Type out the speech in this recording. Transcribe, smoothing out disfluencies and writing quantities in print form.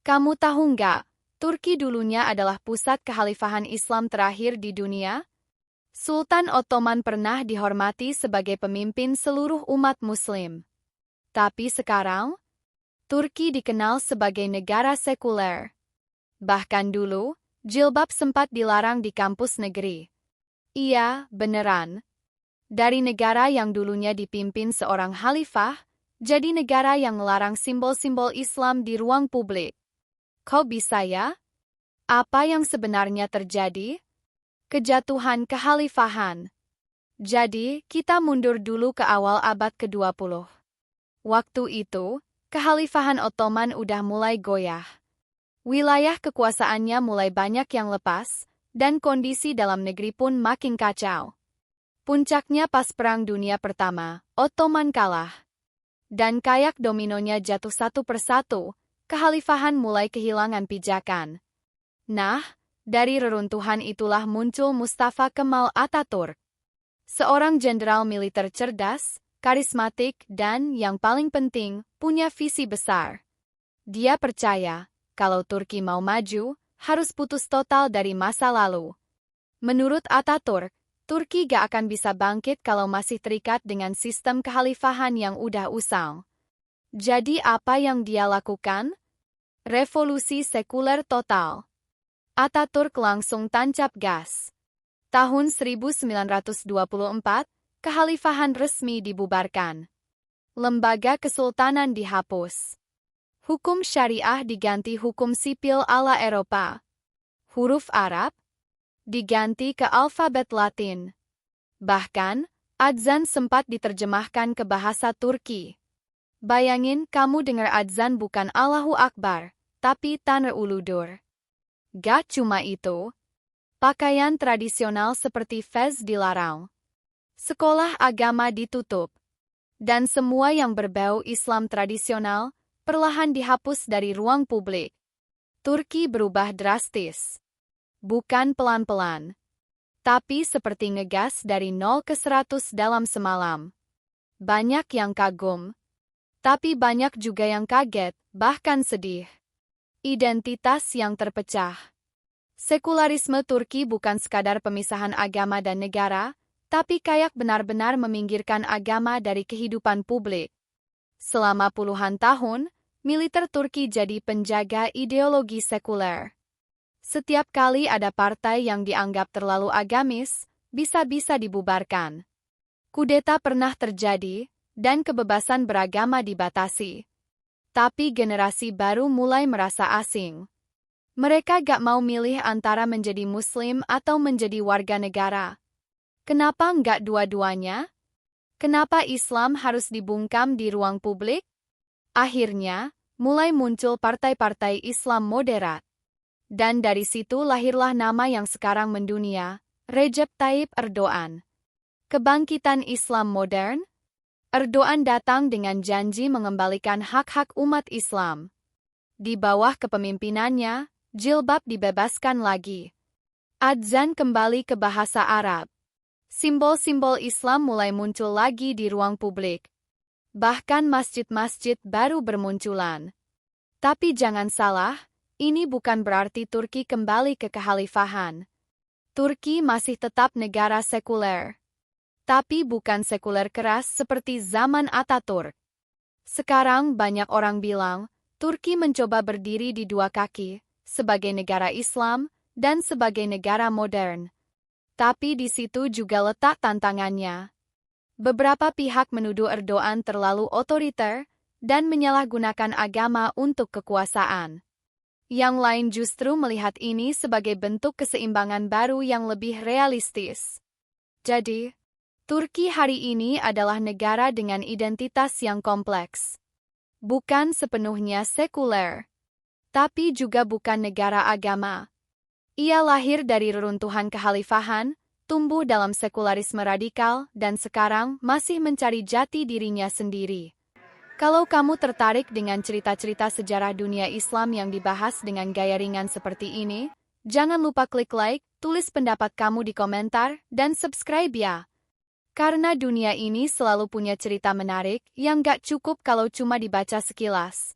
Kamu tahu nggak, Turki dulunya adalah pusat kekhalifahan Islam terakhir di dunia? Sultan Ottoman pernah dihormati sebagai pemimpin seluruh umat Muslim. Tapi sekarang, Turki dikenal sebagai negara sekuler. Bahkan dulu, jilbab sempat dilarang di kampus negeri. Iya, beneran. Dari negara yang dulunya dipimpin seorang khalifah, jadi negara yang melarang simbol-simbol Islam di ruang publik. Kok bisa ya? Apa yang sebenarnya terjadi? Kejatuhan kekhalifahan. Jadi, kita mundur dulu ke awal abad ke-20. Waktu itu, kekhalifahan Ottoman udah mulai goyah. Wilayah kekuasaannya mulai banyak yang lepas, dan kondisi dalam negeri pun makin kacau. Puncaknya pas Perang Dunia Pertama, Ottoman kalah. Dan kayak dominonya jatuh satu persatu, kekhalifahan mulai kehilangan pijakan. Nah, dari reruntuhan itulah muncul Mustafa Kemal Atatürk. Seorang jenderal militer cerdas, karismatik, dan yang paling penting, punya visi besar. Dia percaya, kalau Turki mau maju, harus putus total dari masa lalu. Menurut Atatürk, Turki gak akan bisa bangkit kalau masih terikat dengan sistem kekhalifahan yang udah usang. Jadi apa yang dia lakukan? Revolusi sekuler total. Atatürk langsung tancap gas. Tahun 1924, kekhalifahan resmi dibubarkan. Lembaga kesultanan dihapus. Hukum syariah diganti hukum sipil ala Eropa. Huruf Arab diganti ke alfabet Latin. Bahkan, adzan sempat diterjemahkan ke bahasa Turki. Bayangin kamu dengar adzan bukan Allahu Akbar, tapi Tanrı Uludur. Gak cuma itu, pakaian tradisional seperti fez dilarang. Sekolah agama ditutup. Dan semua yang berbau Islam tradisional perlahan dihapus dari ruang publik. Turki berubah drastis. Bukan pelan-pelan, tapi seperti ngegas dari 0 ke 100 dalam semalam. Banyak yang kagum, tapi banyak juga yang kaget, bahkan sedih. Identitas yang terpecah. Sekularisme Turki bukan sekadar pemisahan agama dan negara, tapi kayak benar-benar meminggirkan agama dari kehidupan publik. Selama puluhan tahun, militer Turki jadi penjaga ideologi sekuler. Setiap kali ada partai yang dianggap terlalu agamis, bisa-bisa dibubarkan. Kudeta pernah terjadi, dan kebebasan beragama dibatasi. Tapi generasi baru mulai merasa asing. Mereka gak mau milih antara menjadi Muslim atau menjadi warga negara. Kenapa nggak dua-duanya? Kenapa Islam harus dibungkam di ruang publik? Akhirnya, mulai muncul partai-partai Islam moderat. Dan dari situ lahirlah nama yang sekarang mendunia, Recep Tayyip Erdogan. Kebangkitan Islam modern? Erdogan datang dengan janji mengembalikan hak-hak umat Islam. Di bawah kepemimpinannya, jilbab dibebaskan lagi. Adzan kembali ke bahasa Arab. Simbol-simbol Islam mulai muncul lagi di ruang publik. Bahkan masjid-masjid baru bermunculan. Tapi jangan salah, ini bukan berarti Turki kembali ke kekhalifahan. Turki masih tetap negara sekuler. Tapi bukan sekuler keras seperti zaman Atatürk. Sekarang banyak orang bilang, Turki mencoba berdiri di dua kaki, sebagai negara Islam dan sebagai negara modern. Tapi di situ juga letak tantangannya. Beberapa pihak menuduh Erdogan terlalu otoriter dan menyalahgunakan agama untuk kekuasaan. Yang lain justru melihat ini sebagai bentuk keseimbangan baru yang lebih realistis. Jadi, Turki hari ini adalah negara dengan identitas yang kompleks. Bukan sepenuhnya sekuler, tapi juga bukan negara agama. Ia lahir dari reruntuhan kekhalifahan, tumbuh dalam sekularisme radikal, dan sekarang masih mencari jati dirinya sendiri. Kalau kamu tertarik dengan cerita-cerita sejarah dunia Islam yang dibahas dengan gaya ringan seperti ini, jangan lupa klik like, tulis pendapat kamu di komentar, dan subscribe ya. Karena dunia ini selalu punya cerita menarik yang gak cukup kalau cuma dibaca sekilas.